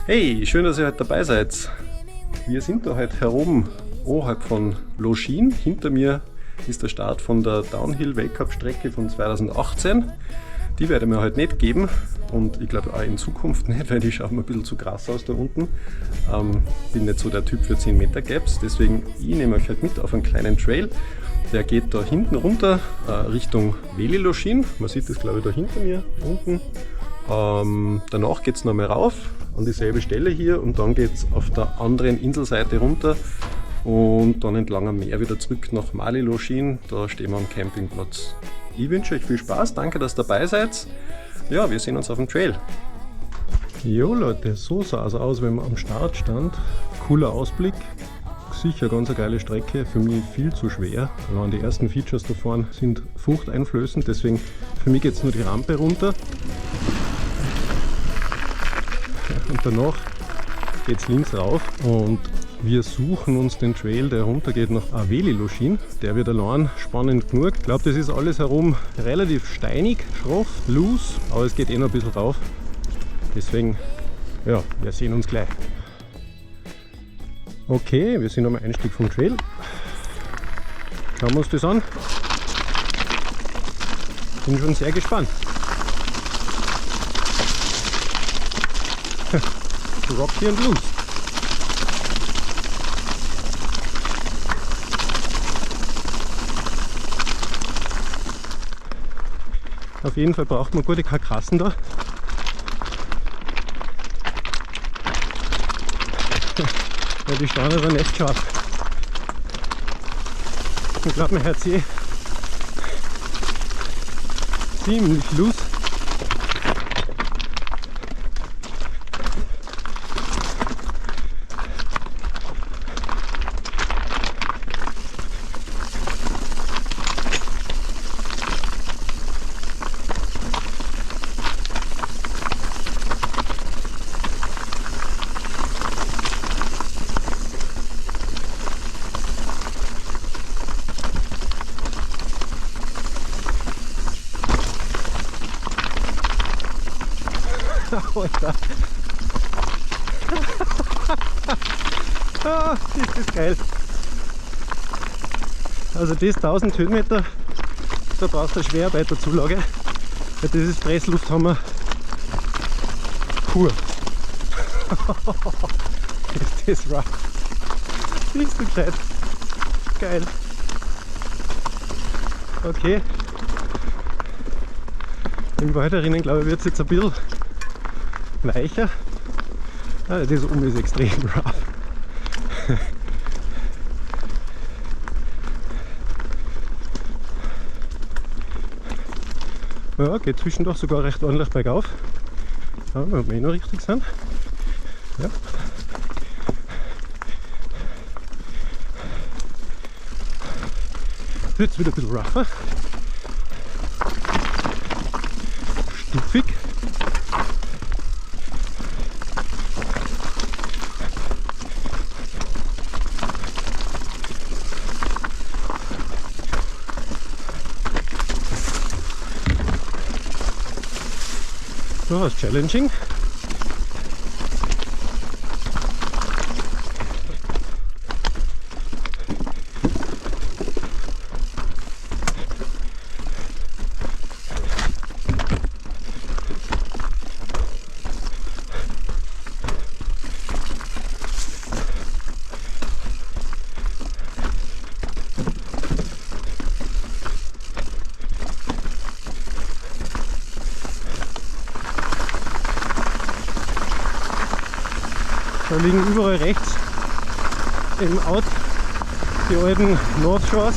Hey, schön, dass ihr heute dabei seid. Wir sind da heute herum, oberhalb von Loschin. Hinter mir ist der Start von der Downhill-Weltcup-Strecke von 2018. Die werde ich mir heute nicht geben und ich glaube auch in Zukunft nicht, weil die schauen mir ein bisschen zu krass aus da unten. Bin nicht so der Typ für 10 Meter Gaps, deswegen ich nehme euch heute mit auf einen kleinen Trail. Der geht da hinten runter Richtung Veli-Loschin. Man sieht das glaube ich da hinter mir unten. Danach geht es nochmal rauf an dieselbe Stelle hier und dann geht es auf der anderen Inselseite runter und dann entlang am Meer wieder zurück nach Veli-Loschin. Da stehen wir am Campingplatz. Ich wünsche euch viel Spaß, danke, dass ihr dabei seid. Ja, wir sehen uns auf dem Trail. Jo Leute, so sah es aus, wenn man am Start stand. Cooler Ausblick. Sicher ganz eine geile Strecke, für mich viel zu schwer. Allein die ersten Features da vorne sind furchteinflößend, deswegen für mich geht es nur die Rampe runter. Und danach geht es links rauf und wir suchen uns den Trail, der runter geht nach Veli-Loschin. Der wird allein spannend genug. Ich glaube, das ist alles herum relativ steinig, schroff, loose, aber es geht eh noch ein bisschen rauf. Deswegen, ja, wir sehen uns gleich. Okay, wir sind am Einstieg vom Trail. Schauen wir uns das an. Bin schon sehr gespannt. Rocky and loose. Auf jeden Fall braucht man gute Karkassen da. Ja, die Steine sind echt scharf. Ich glaube, man hört sie ziemlich loose. Alter. Ah, ist das geil. Also das 1000 Höhenmeter, da brauchst du eine Schwerarbeiterzulage. Ja, das ist Presslufthammer pur. Ist das rough. Bist du gescheit. Geil. Okay. Im Weiteren glaube ich wird es jetzt ein bisschen weicher. Ah, das oben ist extrem rough. Ja, geht zwischendurch sogar recht ordentlich bergauf. Ja, wenn wir eh noch richtig sind. Ja. Wird es wieder ein bisschen rougher. Stufig. Durchaus challenging. Da liegen überall rechts im Out die alten North Shores.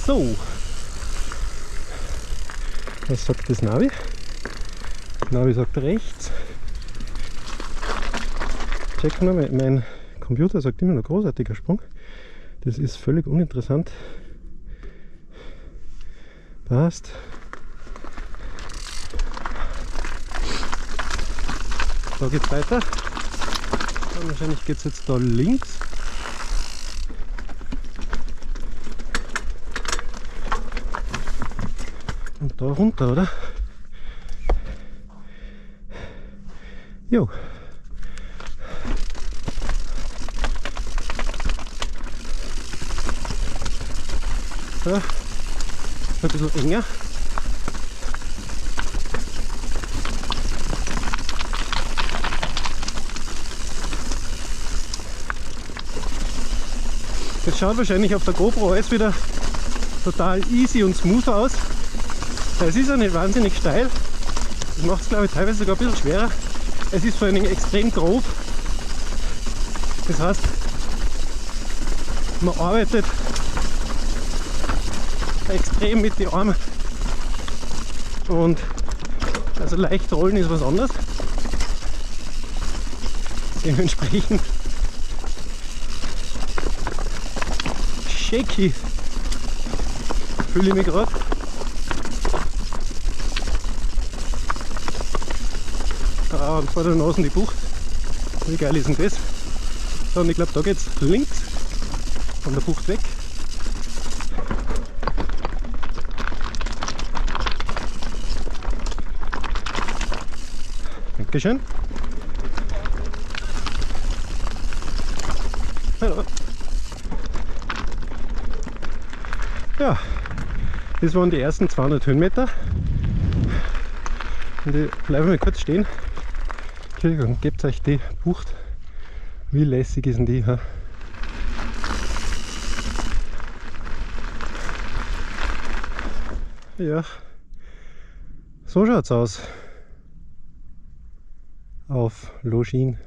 So, was sagt das Navi? Das Navi sagt rechts. Checken wir mal, mein Computer sagt immer noch großartiger Sprung. Das ist völlig uninteressant. Passt. Da geht's weiter. Dann wahrscheinlich geht es jetzt da links. Und da runter, oder? Jo. So. Ein bisschen enger. Das schaut wahrscheinlich auf der GoPro alles wieder total easy und smooth aus. Es ist ja nicht wahnsinnig steil. Das macht es, glaube ich, teilweise sogar ein bisschen schwerer. Es ist vor allen Dingen extrem grob. Das heißt, man arbeitet extrem mit den Armen. Und also leicht rollen ist was anderes. Dementsprechend shaky fühle ich mich gerade. Und vor der Nase die Bucht. Wie geil ist denn das? So, und ich glaube, da geht es links von der Bucht weg. Dankeschön. Hallo. Ja, das waren die ersten 200 Höhenmeter. Und ich bleibe mal kurz stehen. Entschuldigung, gebt euch die Bucht. Wie lässig ist denn die? Ha? Ja, so schaut's aus auf Loschin.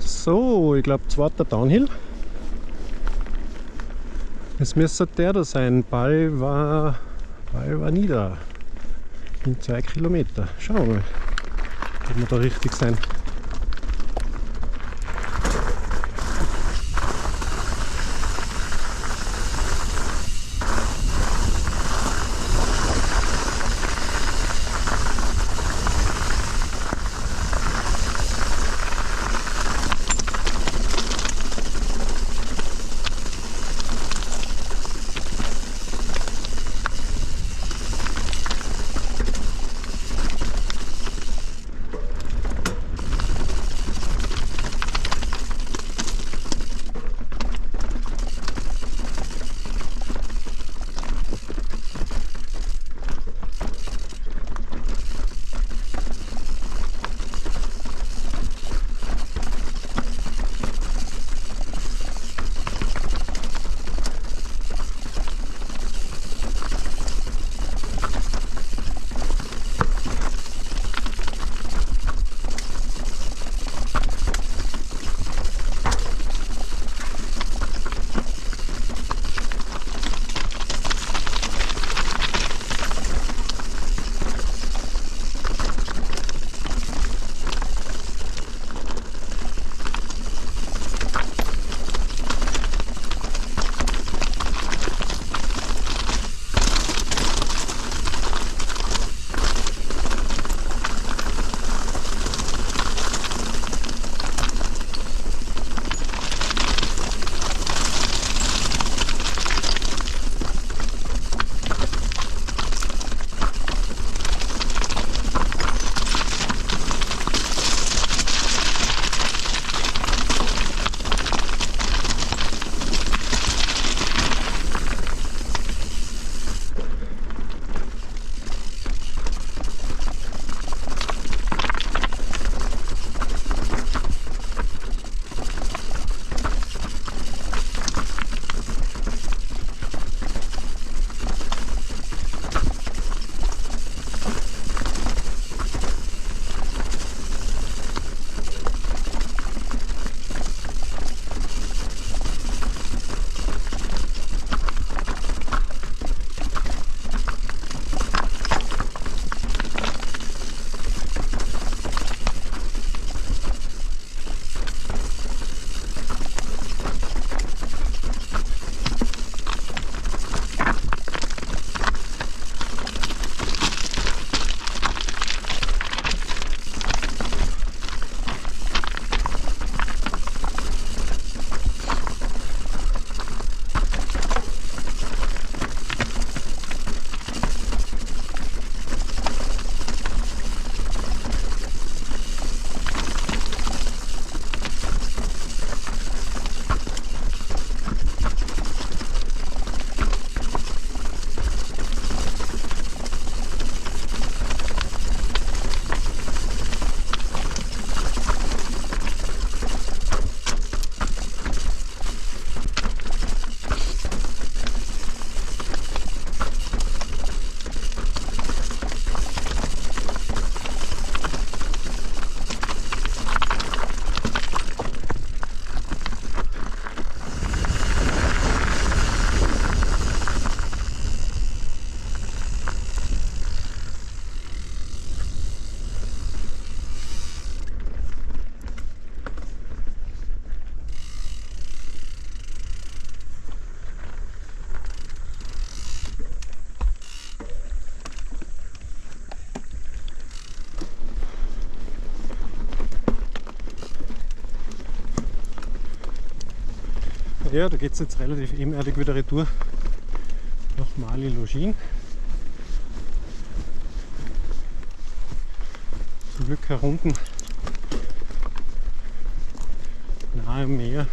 So, ich glaube, zweiter Downhill. Es müsste der da sein. Ball war nieder. In 2 Kilometer. Schauen wir mal, ob wir da richtig sein. Ja, da geht es jetzt relativ ebenerdig wieder retour nach Marly-Longines. Zum Glück herunten nahe am Meer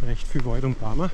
recht viel Wald und Bäume.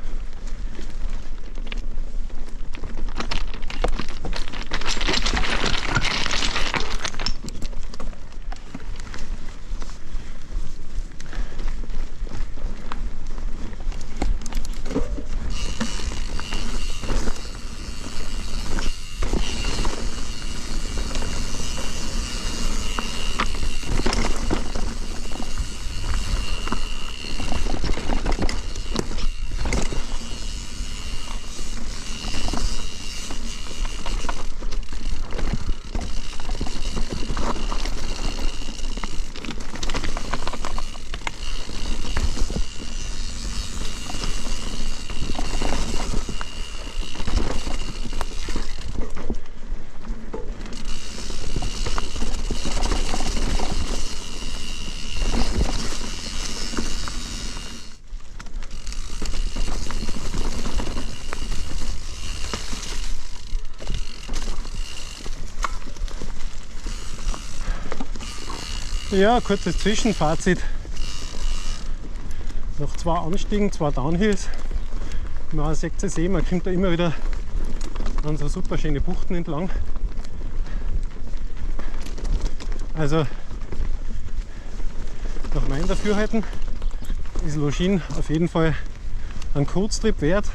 Ja, kurzes Zwischenfazit. Nach 2 Anstiegen, 2 Downhills, man sieht es eh, man kommt da immer wieder an so super schöne Buchten entlang. Also nach meinem Dafürhalten ist Longines auf jeden Fall ein Kurztrip wert.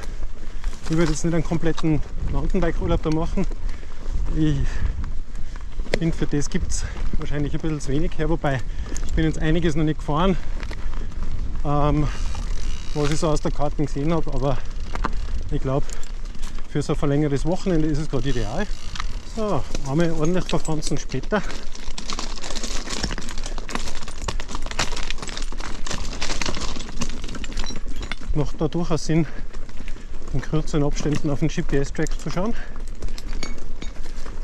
Ich würde jetzt nicht einen kompletten Mountainbike-Urlaub da machen. Ich finde, für das gibt es wahrscheinlich ein bisschen zu wenig her, wobei ich bin jetzt einiges noch nicht gefahren, was ich so aus der Karte gesehen habe, aber ich glaube, für so ein verlängertes Wochenende ist es gerade ideal. So, einmal ordentlich verfranzen später. Macht da durchaus Sinn, in kürzeren Abständen auf den GPS-Track zu schauen.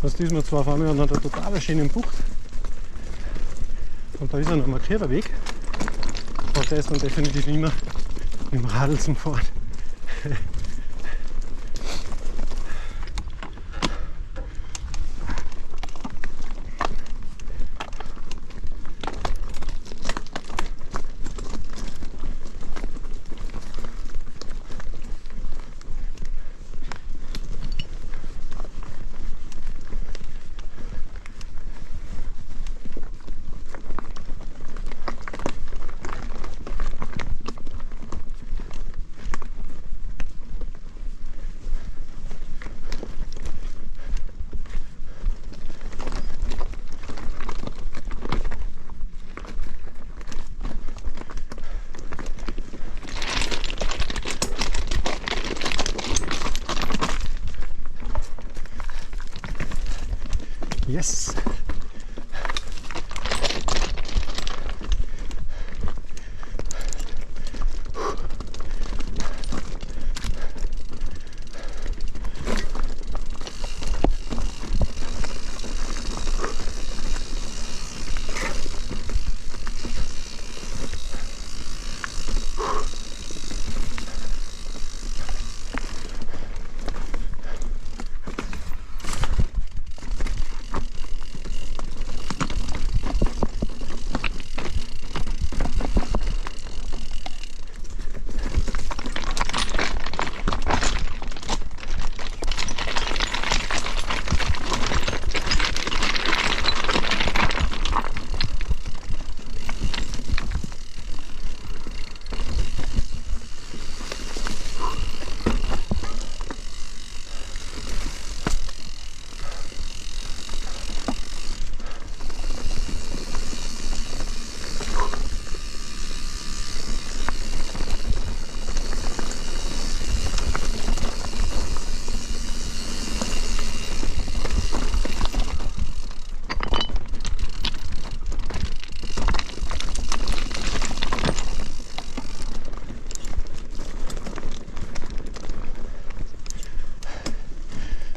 Also diesmal zwar fahren wir an einer total schönen Bucht und da ist ein markierter Weg, aber der ist dann definitiv immer mit dem Radl zum Fahren. Yes!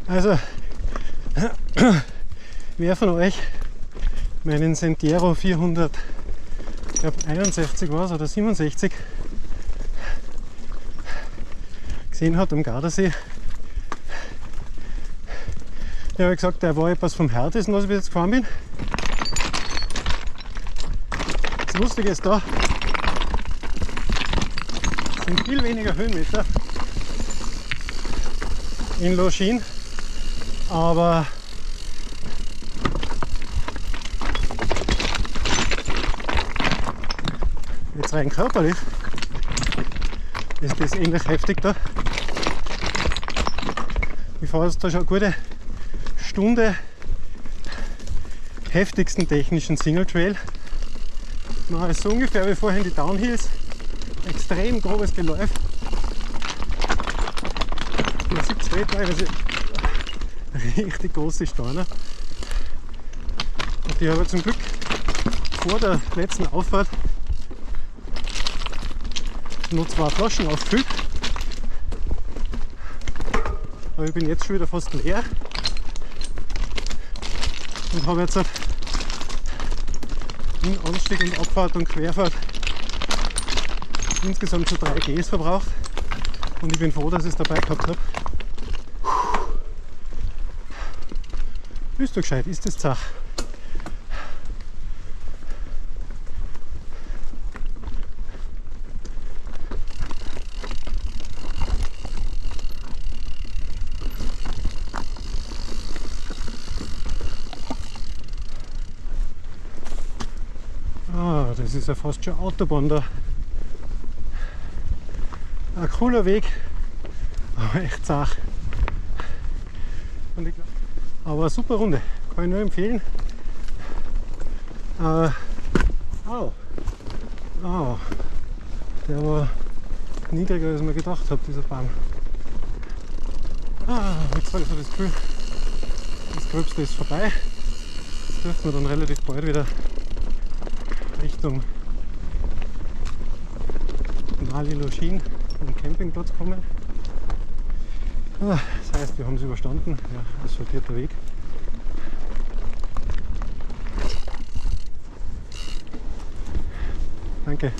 Also, wer von euch meinen Sendero 400, ich glaube 61 war es oder 67 gesehen hat am Gardasee. Ich habe gesagt, der war etwas vom härtesten, was ich bis jetzt gefahren bin. Das Lustige ist da, es sind viel weniger Höhenmeter in Loschin, aber jetzt rein körperlich ist das ähnlich heftig da. Ich fahre jetzt da schon eine gute Stunde heftigsten technischen Single Trail. Man ist so ungefähr wie vorhin die Downhills. Extrem grobes Geläuf. Man sieht teilweise richtig große Steine. Und die habe ich zum Glück vor der letzten Auffahrt nur 2 Flaschen aufgefüllt. Aber ich bin jetzt schon wieder fast leer und habe jetzt in Anstieg und Abfahrt und Querfahrt insgesamt so 3 Gs verbraucht und ich bin froh, dass ich es dabei gehabt habe. Bist du gescheit, ist das Zach? Das ist ja fast schon Autobahn da. Ein cooler Weg, aber echt zart. Aber eine super Runde, kann ich nur empfehlen. Der war niedriger als ich mir gedacht habe, dieser Baum. Jetzt habe ich so das Gefühl, das Gröbste ist vorbei. Jetzt dürften wir dann relativ bald wieder Richtung Nali Loschin am Campingplatz kommen. Das heißt, wir haben es überstanden. Ja, asphaltierter Weg. Danke.